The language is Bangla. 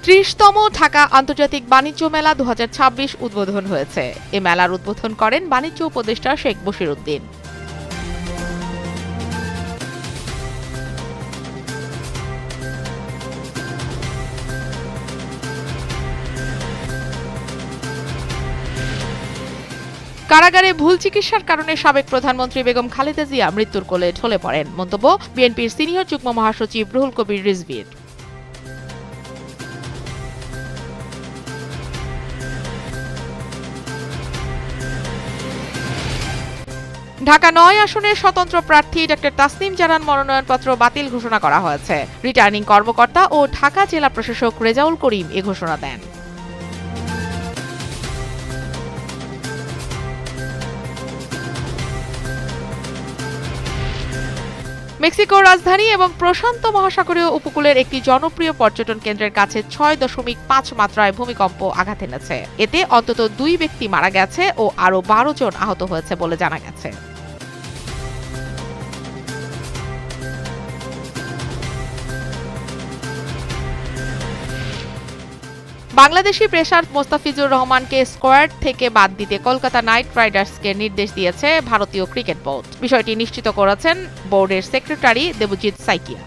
৩০তম ঢাকা আন্তর্জাতিক বাণিজ্য মেলা ২০২৬ উদ্বোধন হয়েছে। এ মেলার উদ্বোধন করেন বাণিজ্য উপদেষ্টা শেখ বশির উদ্দিন। কারাগারে ভুল চিকিৎসার কারণে সাবেক প্রধানমন্ত্রী বেগম খালেদা জিয়া মৃত্যুর কোলে ঢলে পড়েন, মন্তব্য বিএনপির সিনিয়র যুগ্ম মহাসচিব রুহুল কবির রিজভীর। ঢাকা ৯ আসনের স্বতন্ত্র প্রার্থী ডা তাসনিম জারার মনোনয়নপত্র বাতিল ঘোষণা করা হয়েছে। রিটার্নিং কর্মকর্তা ও ঢাকা জেলা প্রশাসক রেজাউল করিম এ ঘোষণা দেন। মেক্সিকোর রাজধানী এবং প্রশান্ত মহাসাগরীয় উপকূলের একটি জনপ্রিয় পর্যটন কেন্দ্রের কাছে ৬.৫ মাত্রায় ভূমিকম্প আঘাত এনেছে। এতে অন্তত ২ ব্যক্তি মারা গেছে ও আরও ১২ জন আহত হয়েছে বলে জানা গেছে। বাংলাদেশি পেসার মোস্তাফিজুর রহমানকে স্কোয়াড থেকে বাদ দিতে কলকাতা নাইট রাইডার্সকে নির্দেশ দিয়েছে ভারতীয় ক্রিকেট বোর্ড। বিষয়টি নিশ্চিত করেছেন বোর্ডের সেক্রেটারি দেবজিৎ সাইকিয়া।